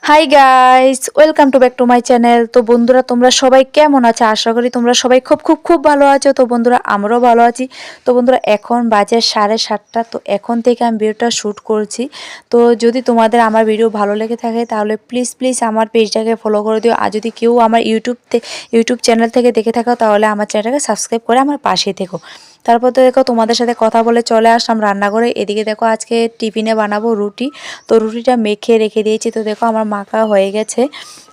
Hi guys, welcome to back to my channel. তো বন্ধুরা, তোমরা সবাই কেমন আছো? আশা করি তোমরা সবাই খুব খুব খুব ভালো আছো। তো বন্ধুরা, আমরাও ভালো আছি। তো বন্ধুরা, এখন বাজে 7:30। তো এখন থেকে আমি ভিডিওটা শ্যুট করছি। তো যদি তোমাদের আমার ভিডিও ভালো লেগে থাকে তাহলে প্লিজ প্লিজ আমার পেজটাকে ফলো করে দিও। আর যদি কেউ আমার ইউটিউব চ্যানেল থেকে দেখে থাকো তাহলে আমার চ্যানেলটাকে সাবস্ক্রাইব করে আমার পাশে থেকো। তারপর তো দেখো, তোমাদের সাথে কথা বলে চলে আসলাম রান্নাঘরে। এদিকে দেখো, আজকে টিফিনে বানাবো রুটি। তো রুটিটা মেখে রেখে দিয়েছি। তো দেখো, আমার মাখা হয়ে গেছে।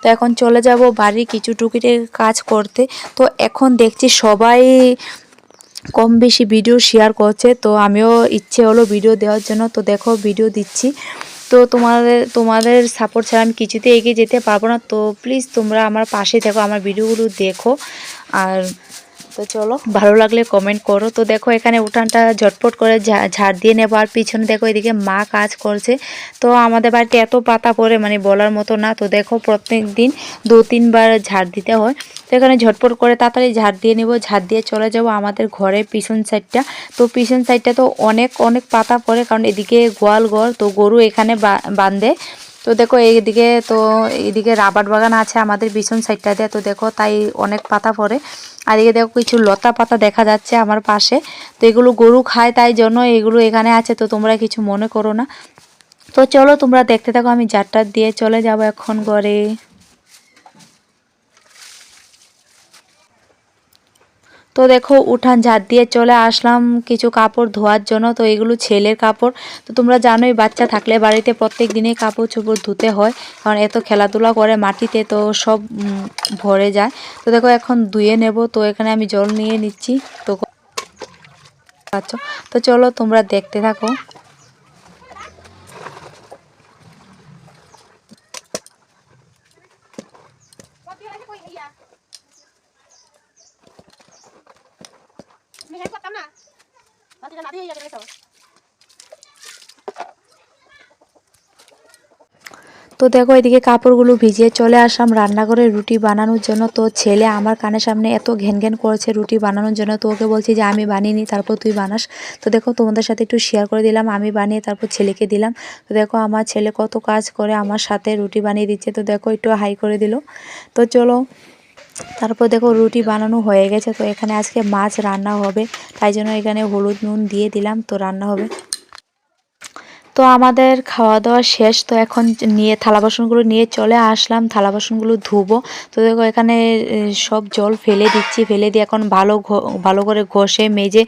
তো এখন চলে যাব বাড়ির কিছু টুকিটাকি কাজ করতে। তো এখন দেখছি সবাই কম বেশি ভিডিও শেয়ার করছে, তো আমিও ইচ্ছে হলো ভিডিও দেওয়ার জন্য। তো দেখো, ভিডিও দিচ্ছি। তো তোমাদের সাপোর্ট ছাড়া আমি কিছুতে এগিয়ে যেতে পারবো না। তো প্লিজ তোমরা আমার পাশে দেখো, আমার ভিডিওগুলো দেখো। আর তো চলো, ভালো লাগলে কমেন্ট করো। তো দেখো, এখানে উঠানটা ঝটপট করে ঝাড় দিয়ে নেবো। আর পিছনে দেখো, এদিকে মা কাজ করছে। তো আমাদের বাড়িতে এত পাতা পড়ে, মানে বলার মতো না। তো দেখো, প্রত্যেক দিন 2-3 বার ঝাড় দিতে হয়। তো এখানে ঝটপট করে তাড়াতাড়ি ঝাড় দিয়ে নেবো। ঝাড় দিয়ে চলে যাব আমাদের ঘরের পিছন সাইডটা। তো পিছন সাইডটা তো অনেক অনেক পাতা পড়ে, কারণ এদিকে গোয়াল ঘর, তো গরু এখানে বাঁধে। তো দেখো, এইদিকে রাবার বাগান আছে আমাদের পিছন সাইডটাতে। তো দেখো, তাই অনেক পাতা পড়ে। আর এদিকে দেখো, কিছু লতা পাতা দেখা যাচ্ছে আমার পাশে। তো এগুলো গরু খায়, তাই জন্য এগুলো এখানে আছে। তো তোমরা কিছু মনে করো না। তো চলো, তোমরা দেখতে থাকো। আমি ঝাড়টা দিয়ে চলে যাব এখন ঘরে। তো দেখো, উঠান ঝাড় দিয়ে চলে আসলাম কিছু কাপড় ধোয়ার জন্য। তো এগুলো ছেলের কাপড়। তো তোমরা জানোই, বাচ্চা থাকলে বাড়িতে প্রত্যেক দিনেই কাপড় চোপড় ধুতে হয়, কারণ এত খেলাধুলা করে মাটিতে, তো সব ভরে যায়। তো দেখো, এখন ধুয়ে নেব। তো এখানে আমি জল নিয়ে নিচ্ছি। তো আচ্ছা, তো চলো, তোমরা দেখতে থাকো। তো দেখো, এদিকে কাপড়গুলো ভিজিয়ে চলে আসলাম রান্নাঘরে রুটি বানানোর জন্য। তো ছেলে আমার কানের সামনে এত ঘ্যান ঘ্যান করেছে রুটি বানানোর জন্য। তো ওকে বলছি যে আমি বানিয়ে নিই, তারপর তুই বানাস। তো দেখো, তোমাদের সাথে একটু শেয়ার করে দিলাম, আমি বানিয়ে তারপর ছেলেকে দিলাম। তো দেখো, আমার ছেলে কত কাজ করে আমার সাথে রুটি বানিয়ে দিচ্ছে। তো দেখো, একটু হাই করে দিল। তো চলো, তারপর দেখো, রুটি বানানো হয়ে গেছে। তো এখানে আজকে মাছ রান্না হবে, তাই জন্য এখানে হলুদ নুন দিয়ে দিলাম। তো রান্না হবে। তো আমাদের খাওয়া দাওয়া শেষ। তো এখন থালা বাসনগুলো নিয়ে চলে আসলাম, থালা বাসনগুলো ধুবো। তো দেখো, এখানে সব জল ফেলে দিচ্ছি। ফেলে দিয়ে এখন ভালো করে ঘষে মেজে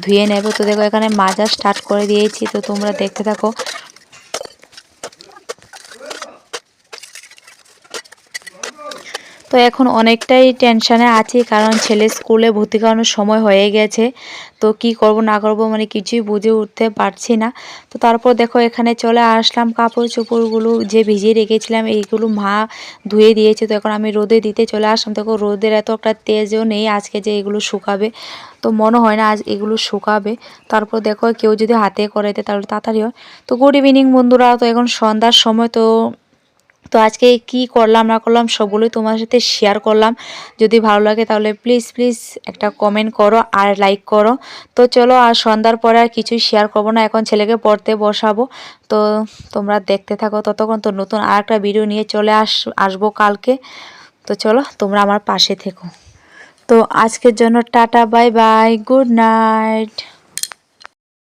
ধুয়ে নেব। তো দেখো, এখানে মাজা স্টার্ট করে দিয়েছি। তো তোমরা দেখতে থাকো। তো এখন অনেকটাই টেনশানে আছি, কারণ ছেলে স্কুলে ভর্তি করানোর সময় হয়ে গেছে। তো কি করব না করব, মানে কিছুই বুঝে উঠতে পারছি না। তো তারপর দেখো, এখানে চলে আসলাম। কাপড় চোপড়গুলো যে ভিজিয়ে রেখেছিলাম এইগুলো মা ধুয়ে দিয়েছে। তো এখন আমি রোদে দিতে চলে আসলাম। দেখো, রোদের এত একটা তেজও নেই আজকে যে এগুলো শুকাবে। তো মনে হয় না আজ এগুলো শুকাবে। তারপর দেখো, কেউ যদি হাতে করে দেয় তাহলে তাড়াতাড়ি হয়। তো গুড ইভিনিং বন্ধুরা। তো এখন সন্ধ্যার সময়। তো তো আজকে কি করলাম না করলাম সবগুলোই তোমার সাথে শেয়ার করলাম। যদি ভালো লাগে তাহলে প্লিজ প্লিজ একটা কমেন্ট করো আর লাইক করো। তো চলো, আর সন্ধ্যার পরে আর কিছুই শেয়ার করবো না, এখন ছেলেকে পড়তে বসাবো। তো তোমরা দেখতে থাকো। ততক্ষণ তো নতুন আর একটা ভিডিও নিয়ে চলে আসবো কালকে। তো চলো, তোমরা আমার পাশে থেকো। তো আজকের জন্য tata, bye bye, good night.